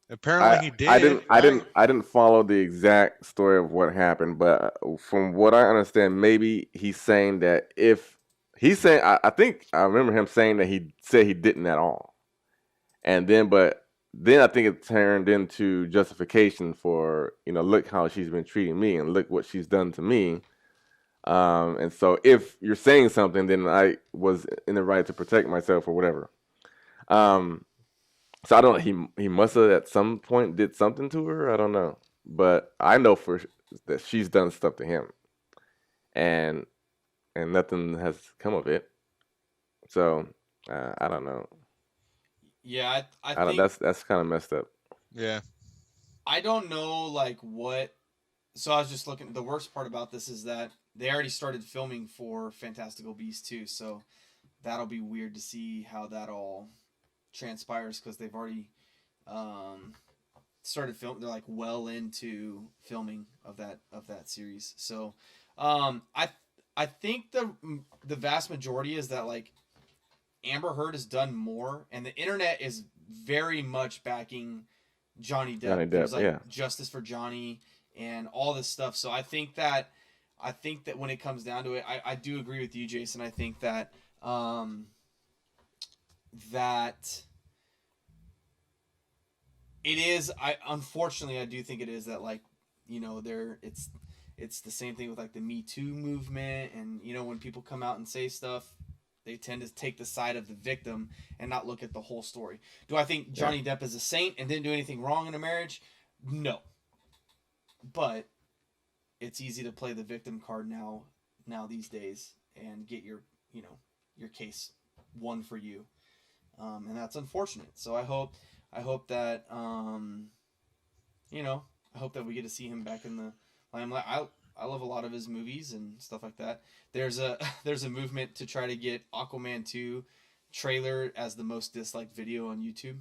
Apparently he did. I didn't follow the exact story of what happened, but from what I understand, maybe he's saying that if he's saying, I think I remember him saying that he said he didn't at all, and then I think it turned into justification for, look how she's been treating me and look what she's done to me. And so if you're saying something, then I was in the right to protect myself or whatever. So I don't know. He must have at some point did something to her. I don't know, but I know that she's done stuff to him, and nothing has come of it. So I don't know. Yeah, I think that's kind of messed up. Yeah, I don't know what. So I was just looking. The worst part about this is that they already started filming for Fantastical Beasts 2, so that'll be weird to see how that all transpires, because they've already started filming. They're well into filming of that series. So I think the vast majority is that Amber Heard has done more, and the internet is very much backing Johnny Depp. There's justice for Johnny and all this stuff. So I think that when it comes down to it, I do agree with you, Jason. I think that that it is. Unfortunately, I do think it is that it's the same thing with the Me Too movement, and when people come out and say stuff, they tend to take the side of the victim and not look at the whole story. Do I think Johnny Depp is a saint and didn't do anything wrong in a marriage? No. But it's easy to play the victim card now these days and get your case won for you, and that's unfortunate. So I hope that I hope that we get to see him back in the limelight. I love a lot of his movies and stuff like that. There's a movement to try to get Aquaman 2 trailer as the most disliked video on YouTube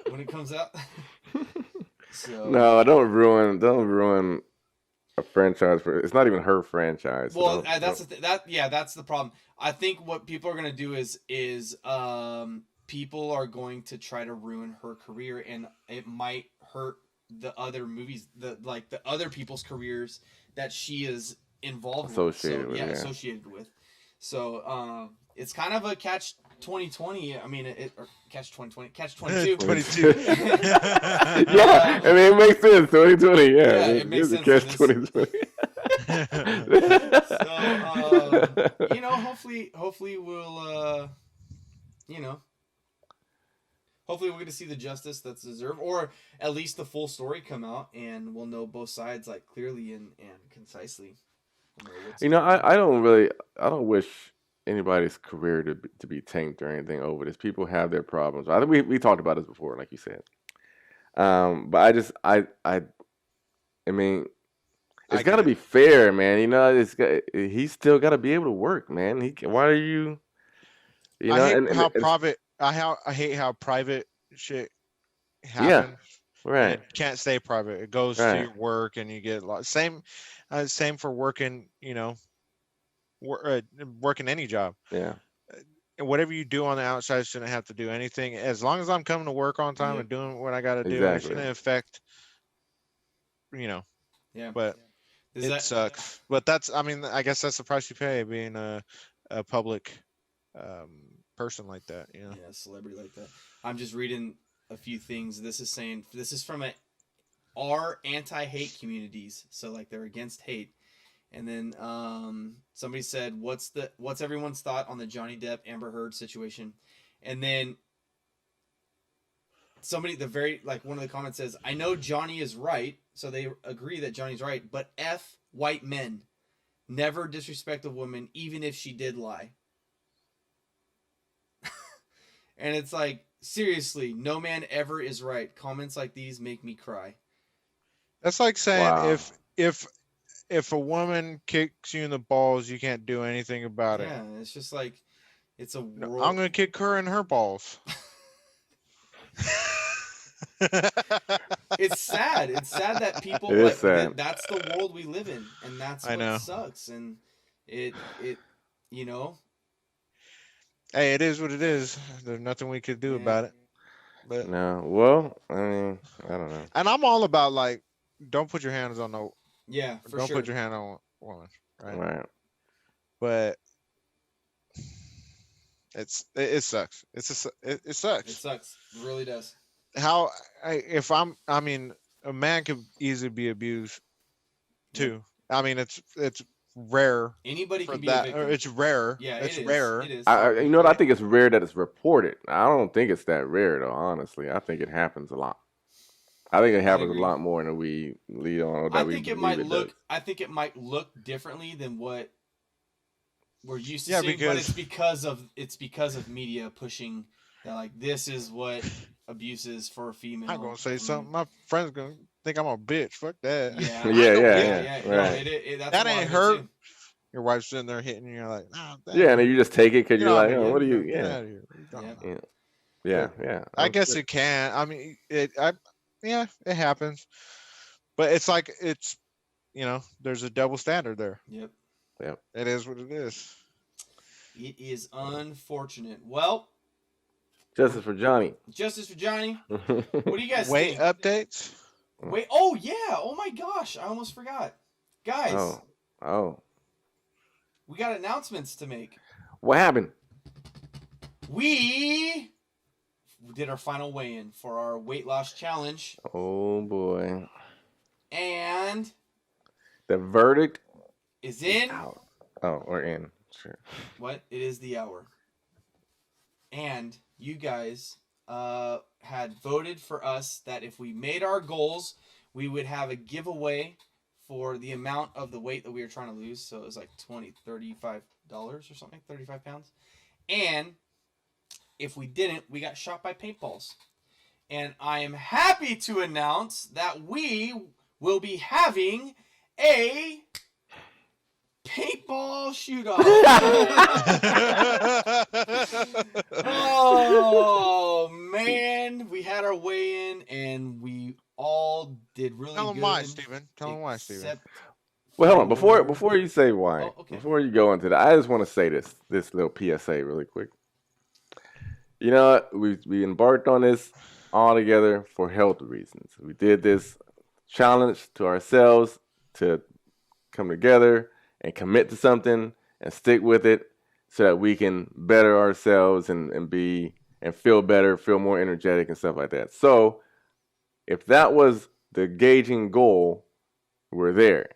when it comes out. So no, don't ruin a franchise it's not even her franchise. Well, that's the problem. I think what people are gonna do is people are going to try to ruin her career, and it might hurt the other movies, the other people's careers that she is involved associated with. So it's kind of a catch 2020. I mean, catch 2020, catch 22. 22. Yeah, I mean, it makes sense. 2020. Yeah, it makes sense. Catch 2020. So hopefully we'll hopefully we're going to see the justice that's deserved, or at least the full story come out, and we'll know both sides clearly and concisely. I don't wish anybody's career to be tanked or anything over this. People have their problems. I think we talked about this before, like you said. But I mean, it's got to be fair, man. He's still got to be able to work, man. Why are you? I hate how private shit happens. Yeah, right. It can't stay private. It goes to your work, and you get a lot. Same for working. Working any job. Yeah. Whatever you do on the outside shouldn't have to do anything. As long as I'm coming to work on time and doing what I got to do, it shouldn't affect. Yeah. But sucks. But I guess that's the price you pay being a public person like that. Yeah, celebrity like that. I'm just reading a few things. This is from our anti-hate communities, so they're against hate. And then somebody said, what's everyone's thought on the Johnny Depp Amber Heard situation? And then somebody one of the comments says, I know Johnny is right, so they agree that Johnny's right, but F white men, never disrespect a woman even if she did lie. And it's seriously, no man ever is right. Comments like these make me cry. That's like saying, wow. if a woman kicks you in the balls, you can't do anything about it. Yeah, it's just like it's a world. I'm gonna kick her in her balls. It's sad. It's sad that people that's the world we live in, and that's what sucks. And it you know. Hey, it is what it is. There's nothing we could do about it. But no, well, I mean, I don't know. And I'm all about like, don't put your hands on no. Yeah, for don't sure. put your hand on woman, right? Right. But it sucks. It sucks. It sucks. It really does. I mean, a man could easily be abused too. I mean, it's rare. Anybody can be a victim. It's rare. Yeah, it's rare. It is. You know what? I think it's rare that it's reported. I don't think it's that rare though. Honestly, I think it happens a lot. I think it happens a lot more than we lead on. I think it might look. I think it might look differently than what we're used to seeing, but it's because of media pushing that, like, this is what abuse is for a female. I'm gonna say something. My friend's gonna think I'm a bitch. Fuck that. Yeah. Yeah. That's that ain't her. Too. Your wife's sitting there hitting you. You're like, nah. Yeah, and then you just take it because you're like, oh, what are you? Yeah. I guess it can. I mean, it happens, but it's like there's a double standard there. Yep. It is what it is. It is unfortunate. Well. Justice for Johnny. Justice for Johnny. What do you guys think? Updates? Wait. Oh, yeah. Oh, my gosh. I almost forgot. Guys. Oh. We got announcements to make. What happened? We did our final weigh-in for our weight loss challenge. Oh, boy. And the verdict is in. Out. Oh, or in. Sure. What? It is the hour. And you guys had voted for us that if we made our goals, we would have a giveaway for the amount of the weight that we were trying to lose. So it was like $35 or something, 35 pounds. And if we didn't, we got shot by paintballs. And I am happy to announce that we will be having a paintball shoot-off. Oh, man. We had our weigh-in, and we all did really good. Tell them why, Steven. Well, hold on. Before you say why, before you go into that, I just want to say this little PSA really quick. You know, we embarked on this all together for health reasons. We did this challenge to ourselves to come together and commit to something and stick with it so that we can better ourselves and feel better, feel more energetic and stuff like that. So if that was the gauging goal, we're there.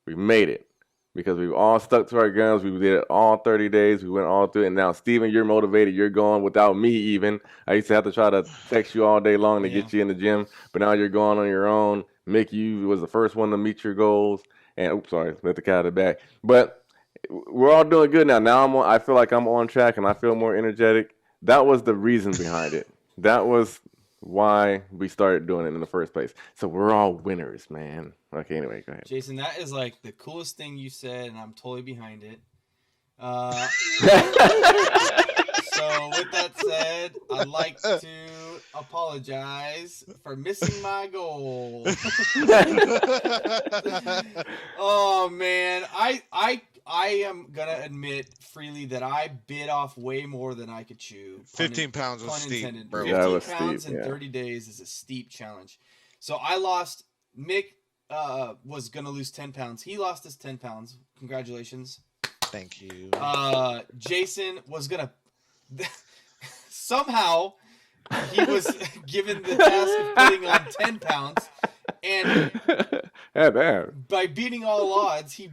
We made it because we've all stuck to our guns. We did it all 30 days. We went all through it. And now, Steven, you're motivated. You're going without me even. I used to have to try to text you all day long to get you in the gym. But now you're going on your own. Mick, you was the first one to meet your goals. And, let the cat out of the bag. But we're all doing good now. Now I feel like I'm on track and I feel more energetic. That was the reason behind it. That was why we started doing it in the first place. So we're all winners, man. Okay, anyway, go ahead. Jason, that is like the coolest thing you said, and I'm totally behind it. So with that said, I'd like to apologize for missing my goal. Oh man, I am gonna admit freely that I bit off way more than I could chew. 15 pounds was steep, bro. 15 pounds in 30 days is a steep challenge. So I lost. Mick was gonna lose 10 pounds. He lost his 10 pounds. Congratulations. Thank you. Jason was gonna somehow he was given the task of putting on 10 pounds, and by beating all odds, he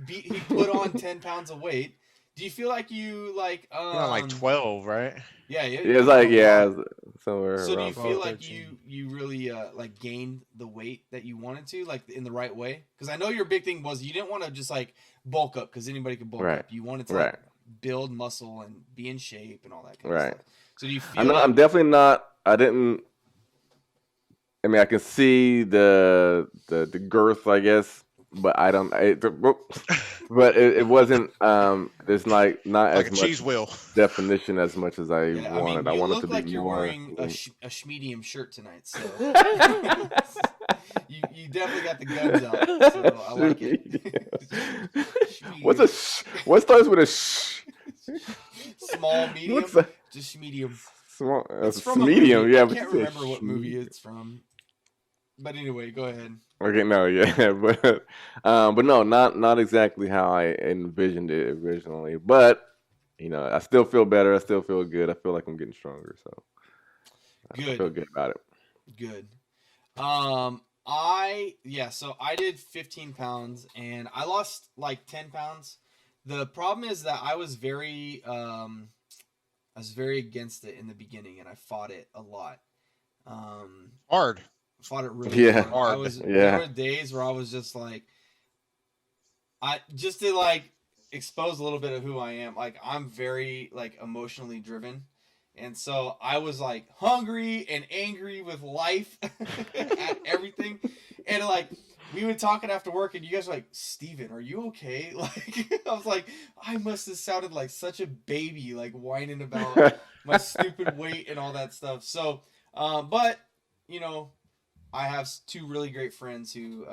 put on 10 pounds of weight. Do you feel like you like like 12, right? Yeah, it's somewhere. So do you feel like you really like gained the weight that you wanted to, like in the right way? Because I know your big thing was you didn't want to just like bulk up because anybody could bulk up. You wanted to like, build muscle and be in shape and all that kind of stuff. So do you feel I'm definitely not. I mean, I can see the girth, I guess, but I don't. But it wasn't. There's like not like as a much cheese wheel definition as much as I wanted. I you wanted look to be like you're more. wearing a medium shirt tonight, so you definitely got the guns out. So I like it. What starts with a sh? Small, medium, just medium. Small. It's from medium. A movie. Yeah, I can't remember what movie it's from. But anyway, go ahead. Okay, no, yeah, but no, not exactly how I envisioned it originally. But I still feel better. I still feel good. I feel like I'm getting stronger. So I feel good about it. Good. So I did 15 pounds and I lost like 10 pounds. The problem is that I was very against it in the beginning and I fought it a lot. Hard. Fought it really hard. There were days where I was just like, just to like expose a little bit of who I am. Like I'm very like emotionally driven. And so I was like hungry and angry with life at everything. And like we would talk after work and you guys were like, Steven, are you okay? Like I was like, I must have sounded like such a baby, like whining about my stupid weight and all that stuff. So, but I have two really great friends who,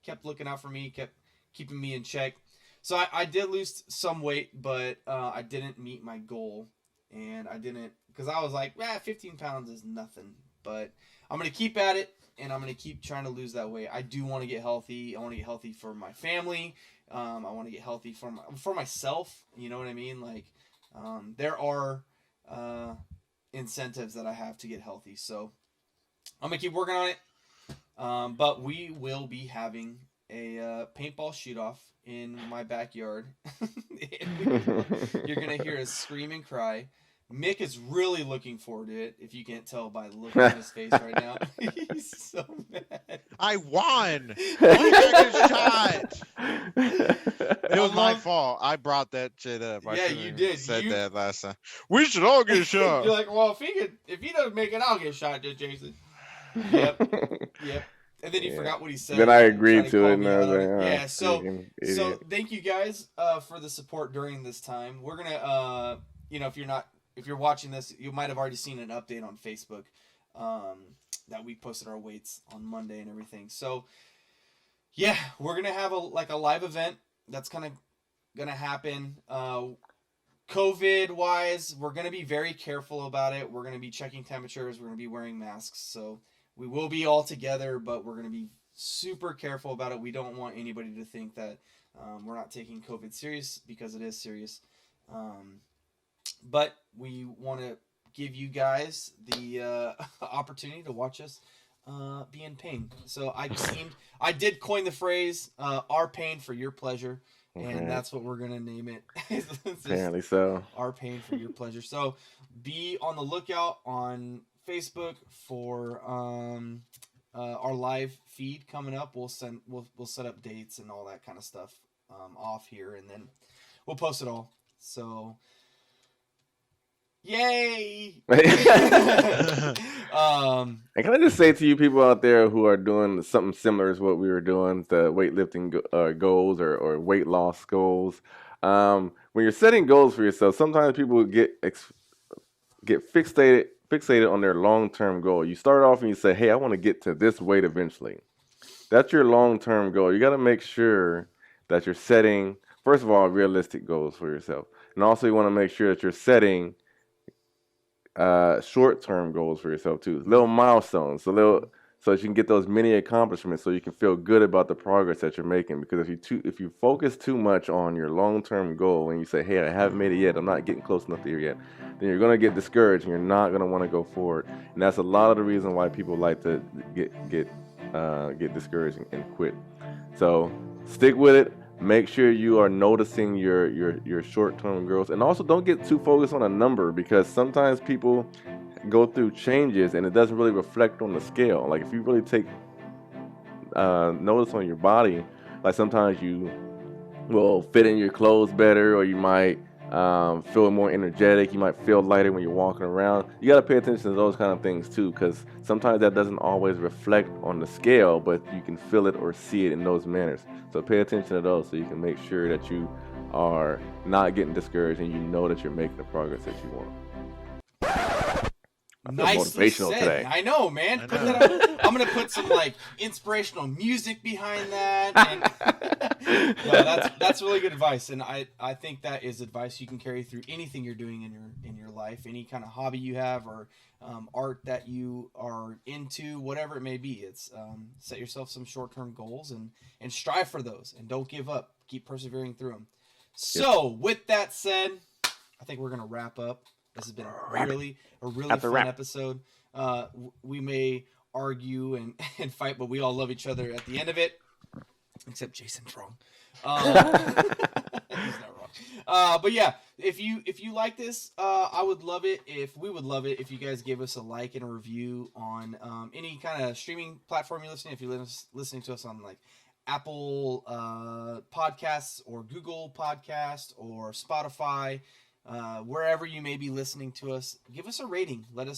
kept looking out for me, kept keeping me in check. So I did lose some weight, but I didn't meet my goal. And I didn't, because I was like, 15 pounds is nothing. But I'm going to keep at it, and I'm going to keep trying to lose that weight. I do want to get healthy. I want to get healthy for my family. I want to get healthy for myself. You know what I mean? Like, there are incentives that I have to get healthy. So I'm going to keep working on it. But we will be having a paintball shoot-off in my backyard. You're going to hear us scream and cry. Mick is really looking forward to it, if you can't tell by the look on his face right now. He's so mad. I won! 1 second shot! It was my fault. I brought that shit up. You did. Said that last time. We should all get shot. You're like, well, if he doesn't make it, I'll get shot, Jason. Yep. And then he forgot what he said. Then I agreed to it. And I was like, so thank you guys for the support during this time. We're gonna, if you're watching this, you might have already seen an update on Facebook that we posted our weights on Monday and everything. So yeah, we're gonna have a live event that's kind of gonna happen. COVID wise, we're gonna be very careful about it. We're gonna be checking temperatures. We're gonna be wearing masks. So we will be all together, but we're going to be super careful about it. We don't want anybody to think that we're not taking COVID serious, because it is serious. But we want to give you guys the opportunity to watch us be in pain. So I did coin the phrase, our pain for your pleasure. And that's what we're going to name it. Apparently so. Our pain for your pleasure. So be on the lookout on Facebook for our live feed coming up. We'll set up dates and all that kind of stuff off here, and then we'll post it all. So yay! And can I just say to you people out there who are doing something similar to what we were doing, the weightlifting goals or weight loss goals, when you're setting goals for yourself, sometimes people get fixated on their long-term goal. You start off and you say, hey, I want to get to this weight eventually. That's your long-term goal. You got to make sure that you're setting, first of all, realistic goals for yourself. And also you want to make sure that you're setting short-term goals for yourself too. Little milestones, so that you can get those mini accomplishments, so you can feel good about the progress that you're making. Because if you focus too much on your long-term goal and you say, hey, I haven't made it yet, I'm not getting close enough here yet, then you're going to get discouraged and you're not going to want to go forward. And that's a lot of the reason why people like to get discouraged and quit. So stick with it. Make sure you are noticing your short-term goals, and also don't get too focused on a number, because sometimes people go through changes and it doesn't really reflect on the scale. Like if you really take notice on your body, like sometimes you will fit in your clothes better, or you might feel more energetic. You might feel lighter when you're walking around. You got to pay attention to those kind of things too, because sometimes that doesn't always reflect on the scale, but you can feel it or see it in those manners. So pay attention to those so you can make sure that you are not getting discouraged and you know that you're making the progress that you want. Nicely motivational said. Today. I know, man. I'm gonna put some like inspirational music behind that. And, that's really good advice, and I think that is advice you can carry through anything you're doing in your life, any kind of hobby you have or art that you are into, whatever it may be. It's set yourself some short-term goals and strive for those, and don't give up. Keep persevering through them. So, with that said, I think we're gonna wrap up. This has been a really fun episode. We may argue and fight, but we all love each other at the end of it. Except Jason's wrong. He's not wrong. But yeah, if you like this, we would love it if you guys gave us a like and a review on any kind of streaming platform you're listening. If you're listening to us on like Apple Podcasts or Google Podcasts or Spotify. Wherever you may be listening to us, give us a rating. Let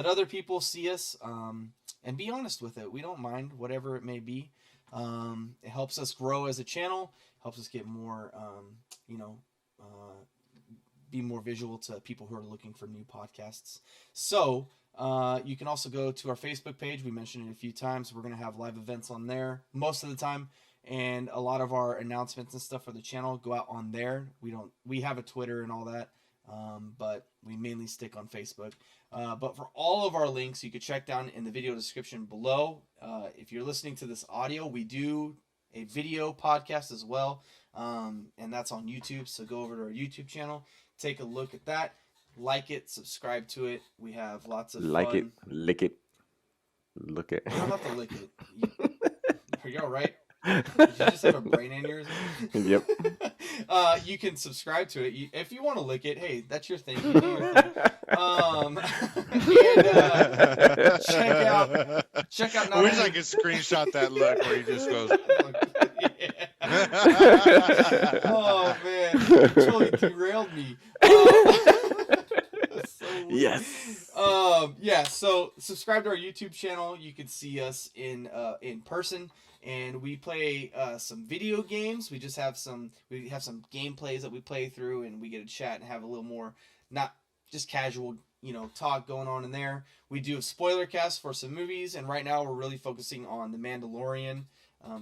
other people see us, and be honest with it. We don't mind whatever it may be. It helps us grow as a channel, helps us get more, be more visual to people who are looking for new podcasts. So, you can also go to our Facebook page. We mentioned it a few times. We're going to have live events on there most of the time. And a lot of our announcements and stuff for the channel go out on there. We have a Twitter and all that, but we mainly stick on Facebook. But for all of our links, you can check down in the video description below. If you're listening to this audio, we do a video podcast as well, and that's on YouTube. So go over to our YouTube channel, take a look at that, like it, subscribe to it. We have lots of like fun. it, lick it, look it. You don't have to lick it. Are you all right? Did you just have a brain aneurysm? Yep. You can subscribe to it. If you want to lick it, hey, that's your thing. You do your thing. And check out. I wish I could screenshot that look where he just goes. Oh man, you totally derailed me. Yes. Yeah. So subscribe to our YouTube channel. You can see us in person. And we play some video games. We have some gameplays that we play through, and we get to chat and have a little more, not just casual, talk going on in there. We do a spoiler cast for some movies, and right now we're really focusing on the Mandalorian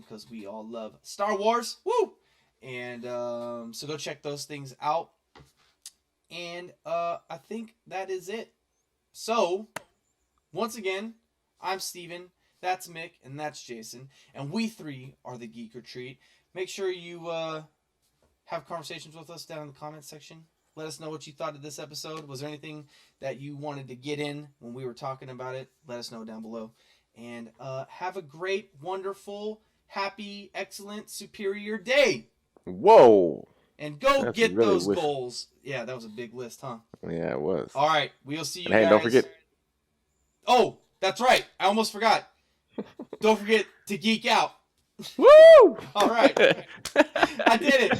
because we all love Star Wars. Woo! And so go check those things out. And I think that is it. So once again, I'm Steven. That's Mick, and that's Jason, and we three are the Geek Retreat. Make sure you have conversations with us down in the comments section. Let us know what you thought of this episode. Was there anything that you wanted to get in when we were talking about it? Let us know down below. And have a great, wonderful, happy, excellent, superior day. Whoa. And go get really those goals. Yeah, that was a big list, huh? Yeah, it was. All right, we'll see you guys. Hey, don't forget. Oh, that's right. I almost forgot. Don't forget to geek out. Woo! All right. I did it.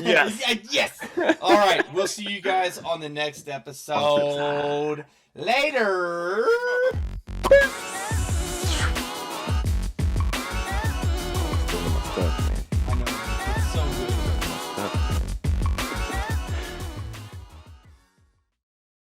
Yes. Yes. All right. We'll see you guys on the next episode. Later. Peace.